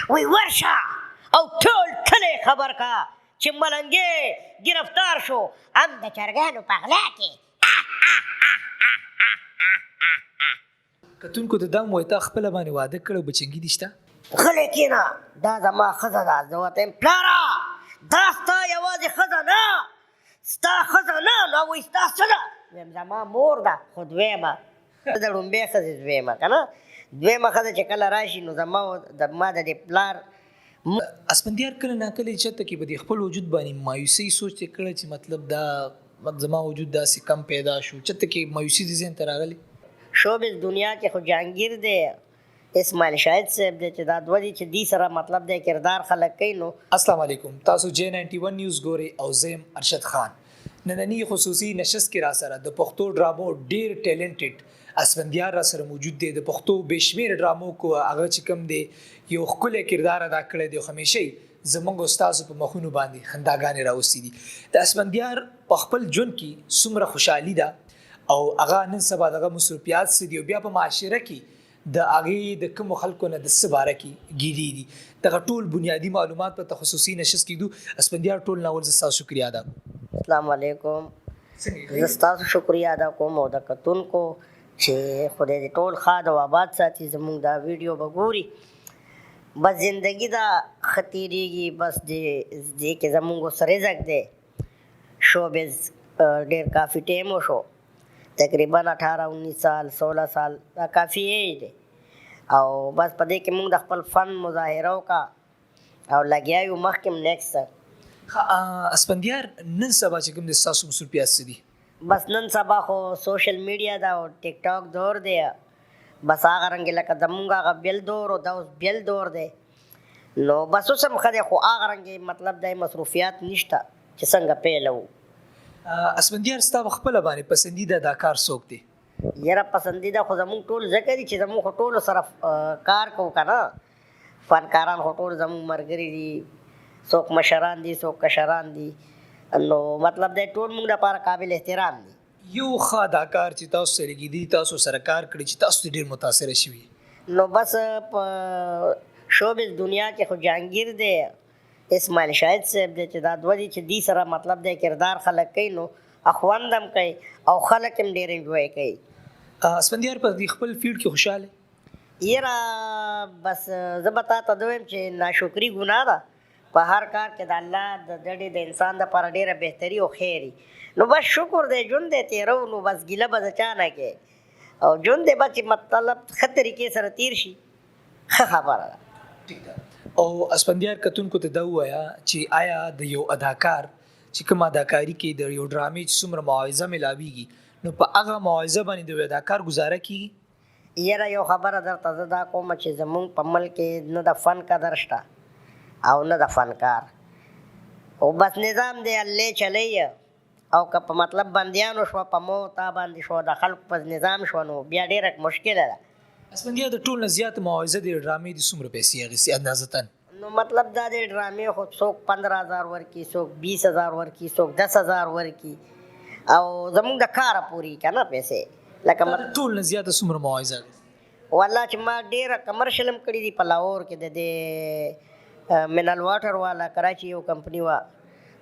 وی ورشه او ټول کلی خبر کا چې ملنګې گرفتار شو هم د چرګانو په غلا کې. کتونکو ته دا وایي تا خپله باندې واده کړی او بچنګي دي شته؟ غلی کېنه، دا زما ښځه ده. زه ورته یم پلاره دا ستا یوازې ښځه نه، ستا ښځه نه، نو وایي ستا څه ده؟ ویم زما مور ده، خو دویمه د ړومبۍ ښځې دویمه که نه، دویمه ښځه چې کله راشي نو ما د دې پلار اسفندیار کله ناکله چېرته کې به د خپل وجود باندې مایوسۍ سوچ یې کړی چې مطلب دا زما وجود داسې کم پیدا شو، چېرته کې مایوسي دې ذهن ته راغلی؟ شوبز دنیا کې خو جهانګیر دی، اسماعیل شاهد صاحب دی چې دا دوه دي چې دې سره مطلب دی کردار خلک کوي. نو السلام علیکم، تاسو J91 نیوز ګورئ او زه یم ارشد خان. نننی خصوصي نشست کې را سره د پښتو ډرامو ډیر ټیلنټډ اسفندیار را سره موجود دی. د پښتو بشمیر ډرامو کو هغه چې کوم دی یو ښکلی کردار ادا کړی دی، همیشه زموږ استادو په مخونو باندې خنداګانې راوستي دي. د اسفندیار په خپل ژوند کې څومره خوشحالي ده او هغه نن سبا دغه مصروفیات څه دي او بیا په معاشره کې د هغې د کومو خلکو نه د څه باره کې ګیري دي، دغه ټول بنیادي معلومات په خصوصي نشست کې دو. اسفندیار ټول ناول زه ستاسو شکریه ادا کوم. السلام علیکم، زه ستاسو شکریه ادا کوم او د کتونکو چې خدای دې ټول ښاد او آباد ساتي، زموږ دا ویډیو به ګوري. بس زندگی دا ښه تېرېږي، بس دې کې زموږ اوس رزق دی. شوبز ډېر کافي ټایم وشو، تقریبا 18-19 سال 16 سال دا کافي ایج دی او بس په دې کې موږ د خپل فن مظاهره وکړه او لګیا یو مخکې نیکسټ. اسفندیار نن سبا چې کوم د ستاسو مصروفیات څه دي؟ بس نن سبا خو سوشل میډیا دا او ټیک ټاک دور دی، بس هغه رنګې لکه زموږ هغه بیل دور او دا اوس بیل دور دی. نو بس اوس هم ښه دی، خو هغه رنګې مطلب دی مصروفیات نشته چې څنګه پیل وو. اسفندیار ستا په خپله باندې پسندیده اداکار څوک دی؟ یاره پسندیده خو زموږ ټول ځکه دي چې زموږ خو ټولو سره کار کوو که نه، فنکاران خو ټول زموږ ملګري دي، څوک مشران دي څوک کشران دي، نو مطلب دی ټول موږ لپاره قابل احترام دي. یو ښه اداکار چې تاسو سره لګېدي، تاسو سره کار کړی چې تاسو ډېر متاثره شوي؟ نو بس په شوبز دنیا کې خو جهانګیر دی، اسماعیل شاهد صاحب دی چې دا دوه دي چې دې سره مطلب دی کردار خلک کوي، نو خوند هم کوي او خلک هم ډېر انجوای کوي. اسفندیار په دې خپل فیلډ کې خوشحاله؟ یاره بس زه به تا ته دا وایم چې ناشکري ګناه ده، په هر کار کې د الله د ډډې د انسان دپاره ډېره بهتري او خیر وي. نو بس شکر دی، ژوند دی تېرو، نو بس ګیله به د چا نه کوې او ژوند دی به چې مطلب ښه طریقې سره تېر شي، ښه خبره ده. او اسفندیار کتونکو ته دا ووایه چې آیا د یو اداکار چې کوم اداکاري کې د یو ډرامې چې څومره معاوضه میلاویږي نو په هغه معاوضه باندې د یو اداکار ګزاره کېږي؟ یاره یو خبره درته زه دا کوم چې زموږ په ملک کې نه د فن قدر شته او نه د فنکار، او بس نظام دی الله چلی او که په مطلب بندیانو شوه په مو تا باندې شوه د خلکو په نظام شوه نو بیا ډېره مشکله ده. اسفندیار د ټول نه زیات معاوضه د ډرامې د څومره پیسې اخیستې اندازتاً؟ نو مطلب دا د ډرامې خو څوک 15,000 ورکي، څوک 20,000 ورکي، څوک 10,000 ورکي او زموږ د کاره پورې که نه پیسې لکه ټول نه زیاته څومره معاوضه اخیستې؟ والله چې ما ډېره کمرشل هم کړي دي په لاهور کې، د دې منرل واټر والا کراچي یو کمپني وه،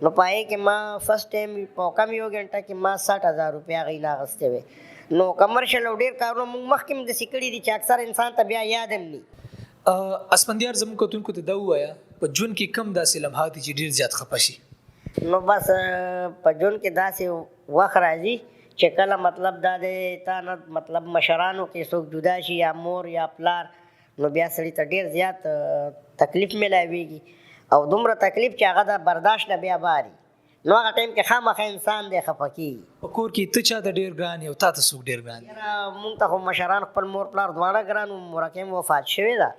نو په هغې کې ما فرسټ ټایم په کم یو غنټه کې ما 60,000 روپۍ هغې نه اخیستې وې. نو کمرشل او ډېر کارونه موږ مخکې هم داسې کړي دي چې اکثر انسان ته بیا یاد هم ني. اسفندیار زموږ کتونکو ته دا ووایه په ژوند کې کم داسې لمحات دي چې ډېر زیات خفه شي؟ نو بس په ژوند کې داسې وخت راځي چې کله مطلب دا دی تا نه مطلب مشرانو کې څوک جدا شي یا مور یا پلار، نو بیا سړي ته ډېر زیات تکلیف میلاویږي او دومره تکلیف چې هغه د برداشت نه بیا باري، نو هغه ټایم کې خامخا انسان دی خفه کېږي. په کور کې ته چا ته ډېر ګران یې او تا ته څوک ډېر ګران دي؟ مونږ ته خو مشران خپل مور پلار دواړه ګران وو، مورکۍ م وفات شوې ده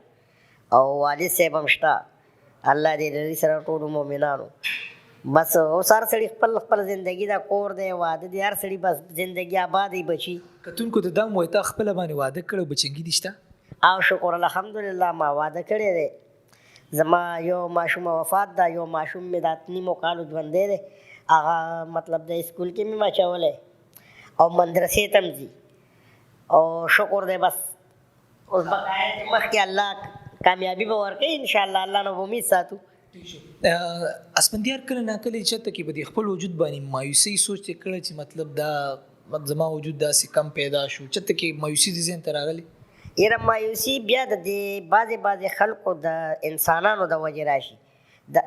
او والد صاحب هم شته، الله دې لري سره ټولو مؤمنانو. بس اوس هر سړي خپل زندګي دا کور دی، واده دی، هر سړي بس زندګي آباد وي بچي. کتونکو ته دا هم وایي تا خپله باندې واده کړی او بچنګي دي شته؟ او شکر الحمدلله ما واده کړی دی، زما یو ماشومه وفات ده، یو ماشوم مې دا 9 کالو ژوندی دی، هغه مطلب د اسکول کې مې اچولی او مدرسې ته هم ځي او شکر دی. بس اوس بقایا چې مخکې الله کامیابی به ورکوي انشاءالله الله نه به امید ساتو. اسفندیار کله ناکله چېرته کې به د خپل وجود باندې مایوسۍ سوچ یې کړی چې مطلب دا زما وجود داسې کم پیدا شو چېرته کې مایوسي دې ذهن ته راغلی؟ یره مایوسي بیا د دې بعضې خلکو د انسانانو د وجې راشي.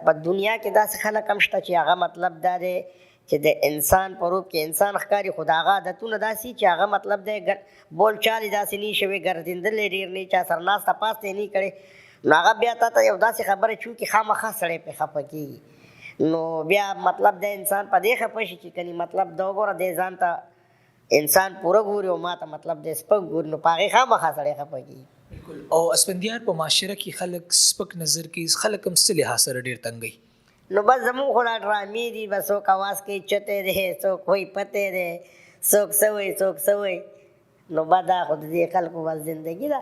په دنیا کې داسې خلک هم شته چې هغه مطلب دا دی چې د انسان په روپ کې انسان ښکاري خو د هغه عادتونه داسې چې هغه مطلب دی بول چال یې داسې نه شوی ګرځېدلی ډېر نه چا سره ناسته پاسته یې نه کړې نو هغه بیا تا ته یو داسې خبره چونکې خامخا سړی پرې خفه کېږي نو بیا مطلب د انسان په دې خفه شي چې کني مطلب دا وګوره دی ځان ته انسان پوره ګوري او ما ته مطلب دی سپک ګوري نو په هغې خامخا سړی خفه کېږي. او اسفندیار په معاشره کې خلک سپک نظر کوي خلک هم څه لحاظ سره ډېر تنګوي نو بس زمونږ خو دا ډرامې دي بس څوک اواز کوي چتی دی څوک وایي پتی دی څوک څه وایي څوک څه وایي نو بس دا خو د دې خلکو بس زندګي ده.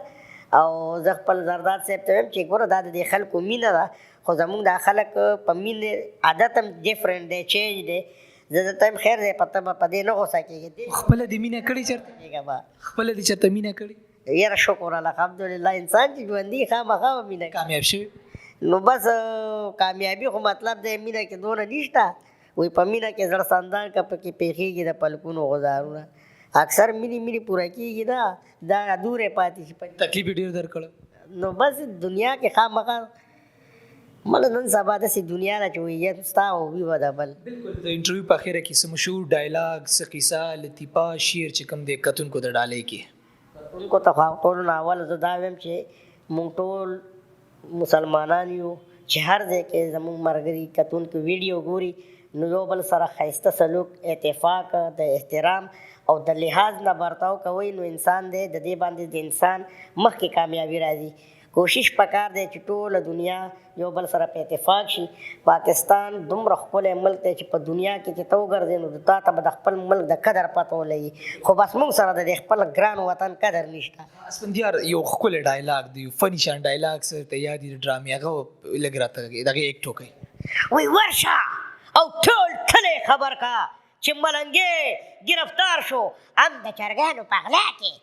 او زه خپل زرداد صاحب ته وایم چې ګوره دا د دې خلکو مینه ده خو زمونږ دا خلک په مینې عادت هم ډفرنټ دی چینج دی. زه درته وایم خیر دی په ته به په دې نه غوسه کېږې خپله دې مینه کړې چېرته خپله دې چېرته مینه کړې؟ یاره شکر الحمدلله انسان چې ژوندي خامخا به مینه کامیاب شوي نو بس کامیابي خو مطلب دی مینه کې دونه نشته وایي په مینه کې زړه سندان که پکې پېښېږي د پلکونو غزارونه اکثر مینې پوره کېږي دا ادورې پاتې شي تکلیف یې ډېر درکړی نو بس دنیا کې خامخا مله نن سبا داسې دنیا ده چې وایي ستا او وي به د بل. بلکل د انټرویو په اخره کې څه مشهور ډایلاګ څه قصه لطیفه شعر چې کوم دی کتونکو د ډالۍ کې کتونکو ته خو ټولو نه اول زه دا وایم چې مونږ ټول مسلمانان یو چې هر ځای کې زموږ ملګري کتونکي ویډیو ګوري نو یو بل سره ښایسته سلوک اتفاق د احترام او د لحاظ نه برتاو کوئ نو انسان دی د دې باندې د انسان مخکې کامیابي راځي. کوشش پکار دی چې ټوله دنیا یو بل سره په اتفاق شي. پاکستان دومره ښکلی ملک دی چې په دنیا کې چې ته وګرځې نو تا ته به د خپل ملک د قدر پته ولګي خو بس موږ سره د خپل ګران وطن قدر نشته. اسفندیار یو ښکلی ډایلاګ دی فني شان ډایلاګ څه ته یاد دي د ډرامې هغه لږ راته دغې ایکټ وکړئ. وی ورشه او ټول کلی خبر کا چې ملنګې گرفتار شو هم د چرګانو په غلا کې.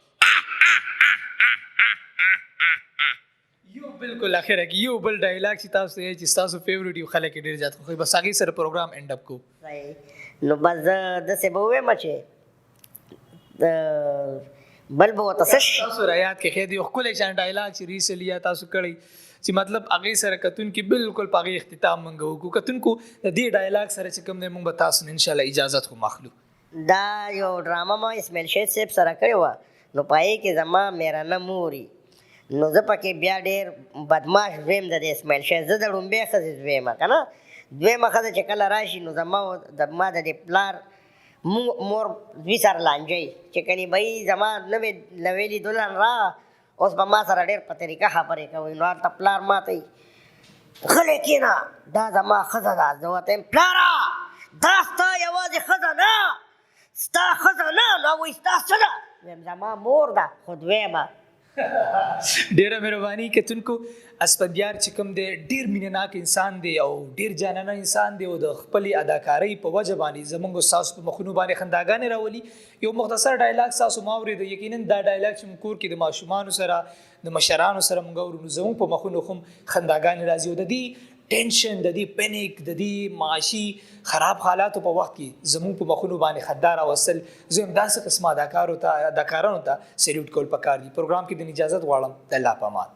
یو بلکل اخره کې یو بل ډایلاګ چې تاسو یې چې تاسو فیورټ یو خلک ډېر زیات خوښوي بس هغې سره پروګرام اینډ اپ کوو نو بس زه داسې به ووایم چې بل به ورته څه تاسو را یاد کې ښه دی یو ښکلی شان ډایلاګ چې ریسنټلی یا تاسو کړی چې مطلب هغې سره کتونکي بلکل په هغې اختتام موږ وکړو کتونکو د دې ډایلاګ سره چې کوم دی موږ به تاسو نه انشاءالله اجازت خو ماخلو. دا یو ډرامه ما اسماعیل شهید صاحب سره کړې وه نو په هغې کې زما میرانه موري نو زه پکې بیا ډېر بدماش دویم د اسماعیل شهید زه د ړومبۍ ښځې دویمه که نه دویمه ښځه چې کله راشي نو ما د دې پلار مور دوی سره لانجوي چې کني بهی زما نوې لیدلن را اوس به ما سره ډېر په طریقه خبرې کوئ نو هلته پلار ما ته غلی کښېنه دا زما ښځه ده زه ورته یم پلاره دا ستا یوازې ښځه نه ستا ښځه نه نو وایي ستا څه ده ویم زما مور ده خو دویمه. ډیره مهرباني کتونکو اسفندیار چې کوم دی ډیر مینهناک انسان دی او ډیر جانانه انسان دی او د خپلې اداکارۍ په وجه باندې زموږ ستاسو په مخونو باندې خنداګانې راولي. یو مختصر ډایلاګ ستاسو ما اورېده یقینا دا ډایلاګ چې موږ کور کې د ماشومانو سره د مشرانو سره موږ اورو نو زموږ په مخونو هم خنداګانې راځي او د دې ټینشن د دې پینیک د دې معاشي خراب حالاتو په وخت کې زموږ په مخونو باندې خندا راوستل زه هم داسې قسمه اداکارانو ته سیلوټ کول پکار دي. پروګرام کې د اجازت غواړم د الله په امان.